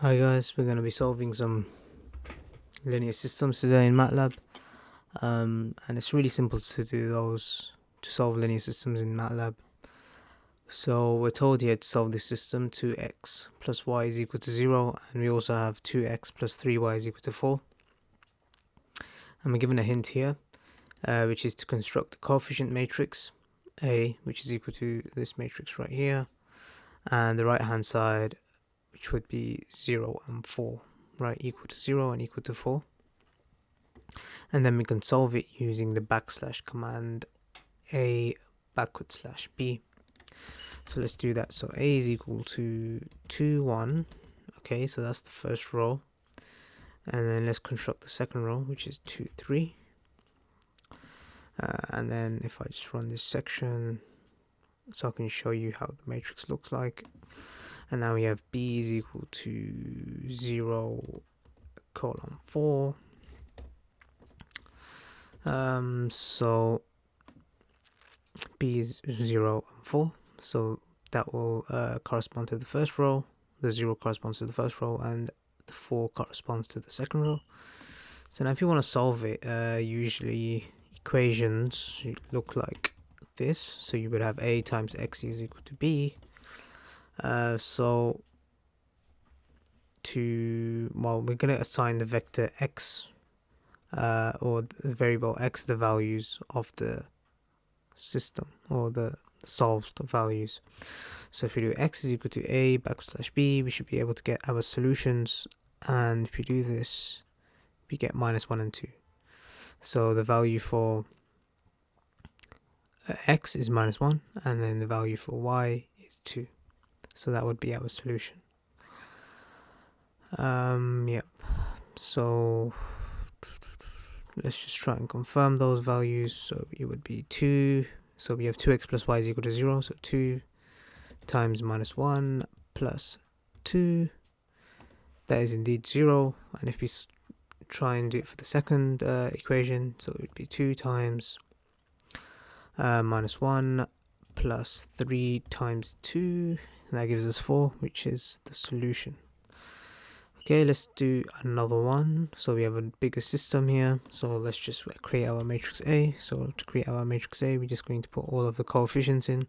Hi guys, we're going to be solving some linear systems today in Matlab, and it's really simple to solve linear systems in Matlab. So we're told here to solve this system 2x plus y is equal to 0, and we also have 2x plus 3y is equal to 4. And we're given a hint here, which is to construct the coefficient matrix A, which is equal to this matrix right here, and the right hand side, which would be 0 and 4, right, equal to 0 and equal to 4. And then we can solve it using the backslash command A /B. So let's do that. So A is equal to 2, 1. Okay, so that's the first row. And then let's construct the second row, which is 2, 3. And then if I just run this section, so I can show you how the matrix looks like. And now we have B is equal to 0, 4. So B is 0 and 4. So that will correspond to the first row. The 0 corresponds to the first row, and the 4 corresponds to the second row. So now if you want to solve it, usually equations look like this. So you would have A times X is equal to B. We're going to assign the vector X or the variable X the values of the system, or the solved values. So if we do X is equal to A /B, we should be able to get our solutions. And if we do this, we get -1 and 2. So the value for X is -1, and then the value for Y is 2. So that would be our solution. Yep. So let's just try and confirm those values. So it would be 2. So we have 2x plus y is equal to 0. So 2 times -1 plus 2. That is indeed 0. And if we try and do it for the second equation, so it would be 2 times -1 plus 3 times 2. And that gives us 4, which is the solution. Okay, let's do another one. So we have a bigger system here. So let's just create our matrix A. So to create our matrix A, we're just going to put all of the coefficients in.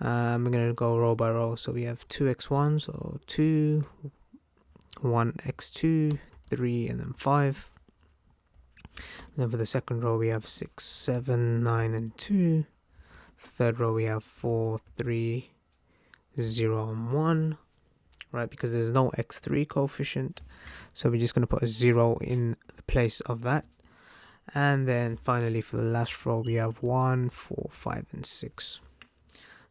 We're going to go row by row. So we have 2x1, so 2, 1x2, 3, and then 5. And then for the second row, we have 6, 7, 9, and 2. Third row, we have 4, 3, 0, and 1. Right, because there's no x3 coefficient, so we're just going to put a 0 in the place of that. And then finally for the last row, we have 1, 4, 5, and 6.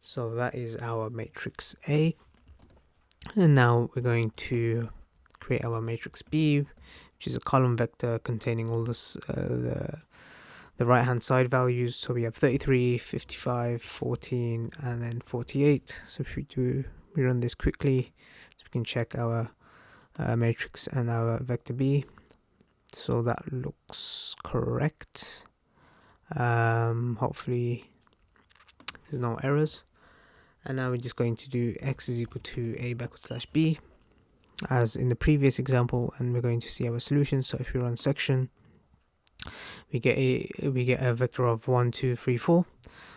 So that is our matrix A. And now we're going to create our matrix B, which is a column vector containing all this the right hand side values. So we have 33, 55, 14, and then 48. So if we run this quickly, we can check our matrix and our vector B. So that looks correct. Hopefully there's no errors. And now we're just going to do X is equal to A /B as in the previous example, and we're going to see our solution. So if we run section, we get a vector of 1, 2, 3, 4.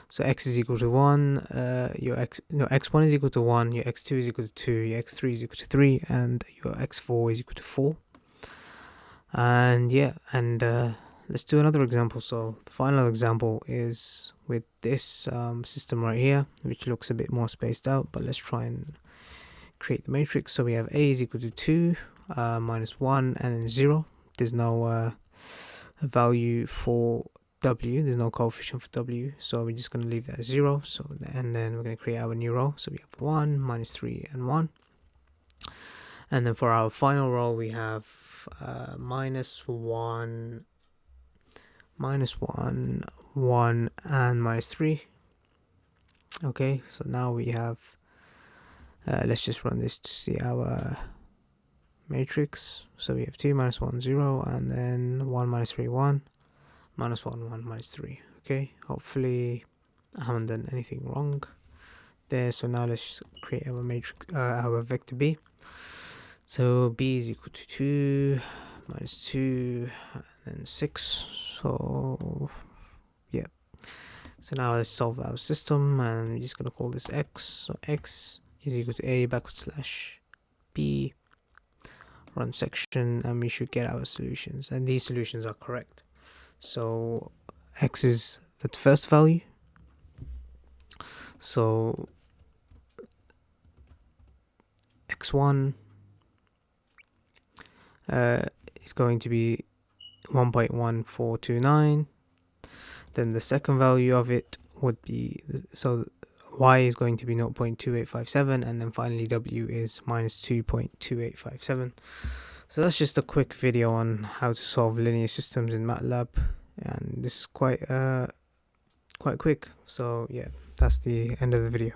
So x is equal to 1, x1 is equal to 1, your x2 is equal to 2, your x3 is equal to 3, and your x4 is equal to 4. And yeah, and let's do another example. So the final example is with this system right here, which looks a bit more spaced out, but let's try and create the matrix. So we have A is equal to 2, -1, and then 0. There's no value for W, there's no coefficient for W, so we're just going to leave that as 0. So and then we're going to create our new row. So we have 1, -3, and 1. And then for our final row, we have -1, 1, and -3. Okay, so now we have let's just run this to see our matrix. So we have 2, -1, 0, and then 1, -3, 1, -1, 1, -3. Okay, hopefully I haven't done anything wrong there. So now let's create our matrix, our vector B. So b is equal to 2 minus 2 and then 6. So yeah, so now let's solve our system, and we're just going to call this x. So x is equal to a backward slash b, run section, and we should get our solutions, and these solutions are correct. So x is the first value, so x1 is going to be 1.1429. Then the second value of it would be, so y is going to be 0.2857, and then finally w is minus 2.2857. So that's just a quick video on how to solve linear systems in Matlab, and this is quite quick. So yeah, that's the end of the video.